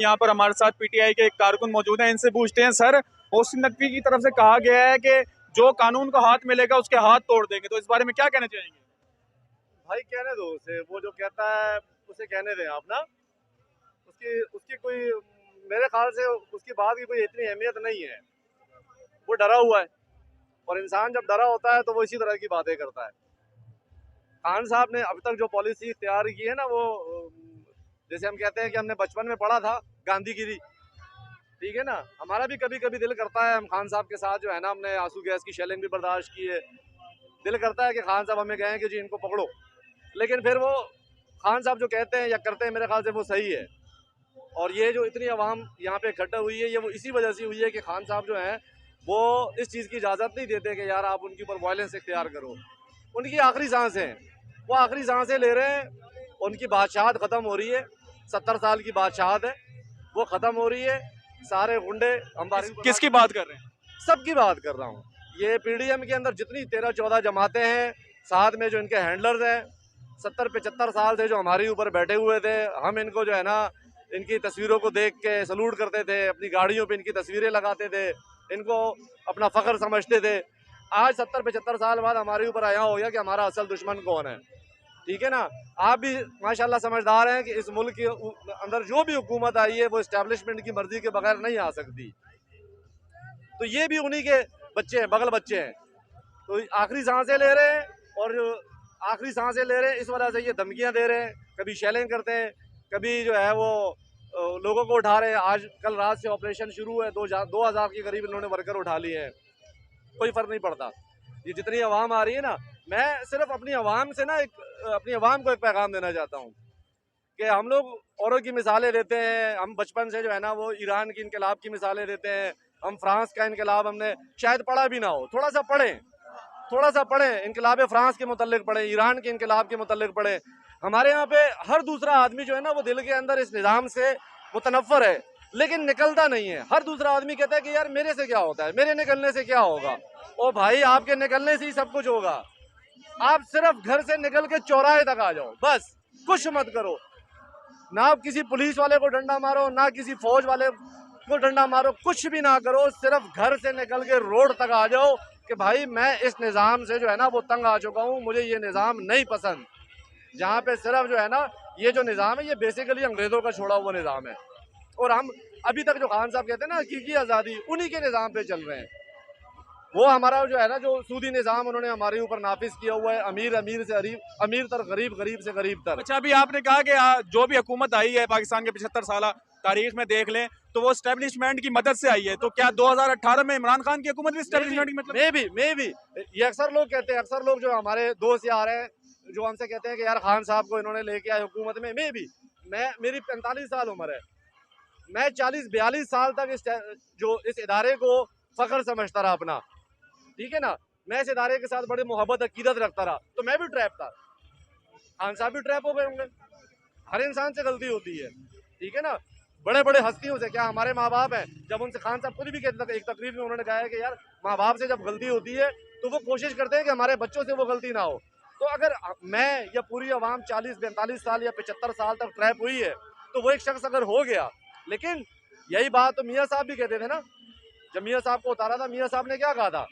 यहाँ पर हमारे साथ पीटीआई के एक कारकुन मौजूद हैं, इनसे पूछते हैं। सर, मोहसिन नकवी की तरफ से कहा गया है कि जो कानून का हाथ मिलेगा उसके हाथ तोड़ देंगे, तो इस बारे में क्या कहना चाहेंगे? भाई कहने दो उसे, वो जो कहता है उसे कहने दें आप ना। उसकी उसकी कोई, मेरे ख्याल से उसकी बात की कोई इतनी अहमियत नहीं है। वो डरा हुआ है, और इंसान जब डरा होता है तो वो इसी तरह की बातें करता है। खान साहब ने अब तक जो पॉलिसी तैयार की है ना, वो जैसे हम कहते हैं कि हमने बचपन में पढ़ा था गांधीगिरी, ठीक है ना। हमारा भी कभी कभी दिल करता है, हम खान साहब के साथ जो है ना, हमने आंसू गैस की शेलिंग भी बर्दाश्त की है। दिल करता है कि खान साहब हमें कहें कि जी इनको पकड़ो, लेकिन फिर वो खान साहब जो कहते हैं या करते हैं, मेरे ख्याल से वो सही है। और ये जो इतनी आवाम यहाँ पे इकट्ठा हुई है, ये वो इसी वजह से हुई है कि खान साहब जो हैं वो इस चीज़ की इजाज़त नहीं देते कि यार आप उनके ऊपर वायलेंस इख्तियार करो। उनकी आखिरी सांसें हैं, वो आखिरी सांसें ले रहे हैं। उनकी बादशाहत ख़त्म हो रही है, 70 साल की बादशाहत है, वो ख़त्म हो रही है। सारे गुंडे किसकी बात कर रहे हैं? सबकी बात कर रहा हूँ। ये पीडीएम के अंदर जितनी 13-14 जमातें हैं, साथ में जो इनके हैंडलर्स हैं, 70-75 साल से जो हमारे ऊपर बैठे हुए थे, हम इनको जो है ना, इनकी तस्वीरों को देख के सलूट करते थे, अपनी गाड़ियों पे इनकी तस्वीरें लगाते थे, इनको अपना फ़ख्र समझते थे। आज 70-75 साल बाद हमारे ऊपर आया हो गया कि हमारा असल दुश्मन कौन है, ठीक है ना। आप भी माशाल्लाह समझदार हैं कि इस मुल्क के अंदर जो भी हुकूमत आई है वो इस्टेब्लिशमेंट की मर्जी के बगैर नहीं आ सकती। तो ये भी उन्हीं के बच्चे हैं, बगल बच्चे हैं। तो आखिरी सांसें ले रहे हैं, और आखिरी सांसें ले रहे हैं, इस वजह से ये धमकियां दे रहे हैं। कभी शेलिंग करते हैं, कभी जो है वो लोगों को उठा रहे हैं। आज कल रात से ऑपरेशन शुरू है, 2000 के करीब इन्होंने वर्कर उठा लिए हैं। कोई फर्क नहीं पड़ता। ये जितनी आवाम आ रही है ना, मैं सिर्फ अपनी आवाम से ना अपनी आवाम को एक पैगाम देना चाहता हूँ कि हम लोग औरों की मिसालें देते हैं। हम बचपन से जो है ना वो ईरान की इनकलाब की मिसालें देते हैं, हम फ्रांस का इनकलाब हमने शायद पढ़ा भी ना हो। थोड़ा सा पढ़ें, इनकलाब फ्रांस के मुतल्लिक पढ़ें, ईरान के इनकलाब के मुतल्लिक पढ़ें। हमारे यहाँ पे हर दूसरा आदमी जो है ना वो दिल के अंदर इस निज़ाम से मुतनफ़र है, लेकिन निकलता नहीं है। हर दूसरा आदमी कहता है कि यार मेरे से क्या होता है, मेरे निकलने से क्या होगा। ओ भाई, आपके निकलने से ही सब कुछ होगा। आप सिर्फ घर से निकल के चौराहे तक आ जाओ, बस। कुछ मत करो, ना आप किसी पुलिस वाले को डंडा मारो, ना किसी फौज वाले को डंडा मारो, कुछ भी ना करो। सिर्फ घर से निकल के रोड तक आ जाओ कि भाई मैं इस निज़ाम से जो है ना वो तंग आ चुका हूँ, मुझे ये निज़ाम नहीं पसंद। जहाँ पे सिर्फ जो है ना ये जो निज़ाम है ये बेसिकली अंग्रेज़ों का छोड़ा हुआ निज़ाम है, और हम अभी तक जो खान साहब कहते हैं ना हकीकी आज़ादी, उन्हीं के निज़ाम पे चल रहे हैं। वो हमारा जो है ना जो सूदी निज़ाम उन्होंने हमारे ऊपर नाफिज किया हुआ है, अमीर से अमीर तर गरीब, गरीब से गरीब तर। अच्छा, अभी आपने कहा कि जो भी हुकूमत आई है पाकिस्तान के 75 साल तारीख में देख लें तो वो स्टैब्लिशमेंट की मदद से आई है, तो क्या 2018 में इमरान खान की हुकूमत भी स्टैब्लिशमेंट की मतलब? मैं भी ये अक्सर लोग कहते हैं, अक्सर लोग जो हमारे दोस्त यार हैं जो हमसे कहते हैं कि यार खान साहब को इन्होंने लेके आए हुकूमत में। मेरी 45 साल उम्र है, मैं 40-42 साल तक इस इदारे को फख्र समझता रहा अपना, ठीक है ना। मैं इस इदारे के साथ बड़ी मोहब्बत अकीदत रखता रहा, तो मैं भी ट्रैप था, खान साहब भी ट्रैप हो गए होंगे। हर इंसान से गलती होती है, ठीक है ना। बड़े बड़े हस्तियों से, क्या हमारे माँ बाप हैं, जब उनसे खान साहब खुद भी कहते थे, एक तकरीर में उन्होंने कहा है कि यार माँ बाप से जब गलती होती है तो वो कोशिश करते हैं कि हमारे बच्चों से वो गलती ना हो। तो अगर मैं या पूरी आवाम 40-42 साल या 75 साल तक ट्रैप हुई है, तो वो एक शख्स अगर हो गया, लेकिन यही बात तो मियाँ साहब भी कहते थे ना। जब मियाँ साहब को उतारा था, मियाँ साहब ने क्या कहा था,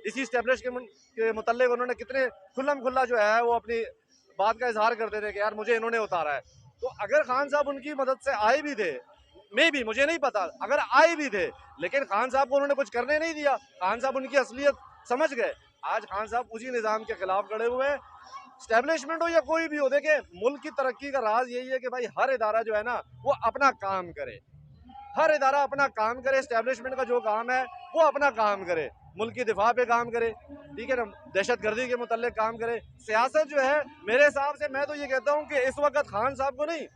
इसी स्टैब्लिश के मुतल्लिक उन्होंने कितने खुल्लम खुल्ला जो है वो अपनी बात का इजहार करते थे कि यार मुझे इन्होंने उतारा है। तो अगर खान साहब उनकी मदद से आए भी थे, मुझे नहीं पता, अगर आए भी थे, लेकिन खान साहब को उन्होंने कुछ करने नहीं दिया। खान साहब उनकी असलियत समझ गए। आज खान साहब उसी निज़ाम के खिलाफ खड़े हुए हैं। स्टैब्लिशमेंट हो या कोई भी हो, देखे मुल्क की तरक्की का राज यही है कि भाई हर इदारा जो है ना वो अपना काम करे, हर इदारा अपना काम करे। स्टैब्लिशमेंट का जो काम है वो अपना काम करे, मुल्क की दिफा पे काम करे, ठीक है ना, दहशत गर्दी के मुतल्लिक काम करे। सियासत जो है मेरे हिसाब से, मैं तो ये कहता हूँ कि इस वक्त खान साहब को नहीं,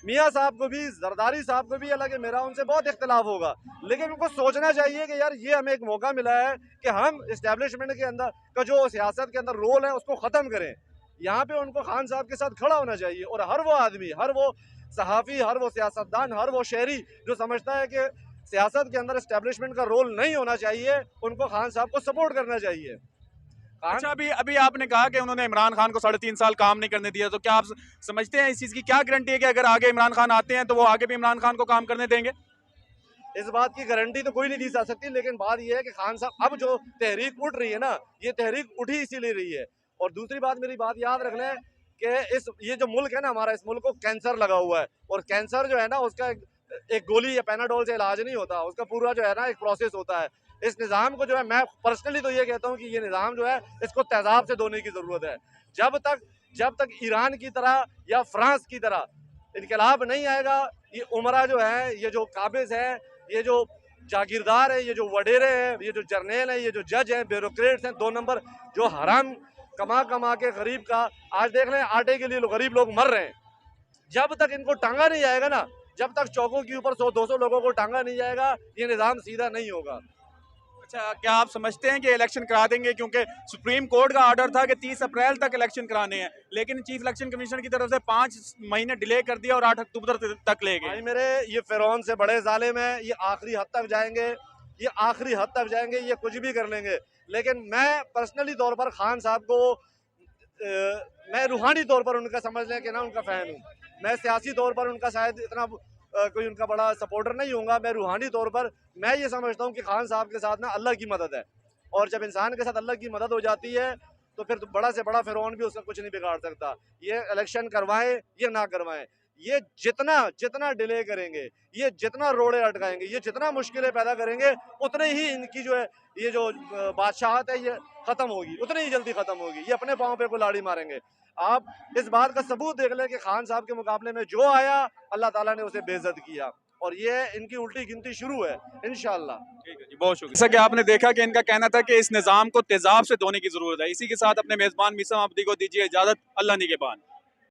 मियाँ साहब को भी, जरदारी साहब को भी, हालांकि मेरा उनसे बहुत इख्तिलाफ होगा, लेकिन उनको सोचना चाहिए कि यार ये हमें एक मौका मिला है कि हम इस्टेब्लिशमेंट के अंदर का जो सियासत के अंदर रोल है उसको ख़त्म करें। यहाँ पे उनको खान साहब के साथ खड़ा होना चाहिए, और हर वो आदमी, हर वो सहाफ़ी, हर वो सियासतदान, हर वो शहरी जो समझता है कि सियासत के अंदर इस्टेब्लिशमेंट का रोल नहीं होना चाहिए, उनको खान साहब को सपोर्ट करना चाहिए। अच्छा, अभी अभी आपने कहा कि उन्होंने इमरान खान को 3.5 साल काम नहीं करने दिया, तो क्या आप समझते हैं इस चीज़ की क्या गारंटी है कि अगर आगे इमरान खान आते हैं तो वो आगे भी इमरान खान को काम करने देंगे? इस बात की गारंटी तो कोई नहीं दी जा सकती, लेकिन बात यह है कि खान साहब अब जो तहरीक उठ रही है ना, ये तहरीक उठी इसीलिए रही है। और दूसरी बात, मेरी बात याद रख लें कि ये जो मुल्क है ना हमारा, इस मुल्क को कैंसर लगा हुआ है, और कैंसर जो है ना उसका एक गोली या पैनाडोल से इलाज नहीं होता, उसका पूरा जो है ना एक प्रोसेस होता है। इस निज़ाम को जो है, मैं पर्सनली तो ये कहता हूँ कि ये निज़ाम जो है इसको तेजाब से धोने की ज़रूरत है। जब तक ईरान की तरह या फ्रांस की तरह इनकलाब नहीं आएगा, ये उमरा जो है, ये जो काबिज है, ये जो जागीरदार है, ये जो वडेरे हैं, ये जो जर्नेल हैं, ये जो जज हैं, ब्यूरोक्रेट्स हैं, 2 नंबर जो हराम कमा कमा के गरीब का, आज देख लें आटे के लिए गरीब लोग मर रहे हैं। जब तक इनको टांगा नहीं जाएगा ना, जब तक चौकों के ऊपर 100-200 लोगों को टांगा नहीं जाएगा, ये निज़ाम सीधा नहीं होगा। अच्छा, क्या आप समझते हैं कि इलेक्शन करा देंगे? क्योंकि सुप्रीम कोर्ट का ऑर्डर था कि 30 अप्रैल तक इलेक्शन कराने हैं, लेकिन चीफ इलेक्शन कमीशन की तरफ से 5 महीने डिले कर दिया और 8 अक्टूबर तक ले गए। भाई मेरे, ये फिरौन से बड़े जालिम है, ये आखिरी हद तक जाएंगे, ये आखिरी हद तक जाएंगे, ये कुछ भी कर लेंगे। लेकिन मैं पर्सनली तौर पर खान साहब को मैं रूहानी तौर पर उनका समझ लें कि ना उनका फ़ैन हूँ। मैं सियासी तौर पर उनका शायद इतना कोई उनका बड़ा सपोर्टर नहीं होऊंगा। मैं रूहानी तौर पर मैं ये समझता हूँ कि खान साहब के साथ ना अल्लाह की मदद है, और जब इंसान के साथ अल्लाह की मदद हो जाती है तो फिर तो बड़ा से बड़ा फिरौन भी उसका कुछ नहीं बिगाड़ सकता। ये इलेक्शन करवाएं या ना करवाएं, ये जितना जितना डिले करेंगे, ये जितना रोड़े अटकाएंगे, ये जितना मुश्किलें पैदा करेंगे, उतने ही इनकी जो है ये जो बादशाहत है ये ख़त्म होगी, उतनी ही जल्दी ख़त्म होगी। ये अपने पाँव पे कुल्हाड़ी मारेंगे। आप इस बात का सबूत देख लें कि खान साहब के मुकाबले में जो आया, अल्लाह ताला ने उसे बेइज्जत किया, और ये इनकी उल्टी गिनती शुरू है इंशाअल्लाह। ठीक है जी, बहुत शुक्रिया। जैसा कि आपने देखा कि इनका कहना था कि इस निज़ाम को तेजाब से धोने की ज़रूरत है। इसी के साथ अपने मेज़बान मीसा अब्दी को दीजिए इजाज़त। अल्लाह निगहबान।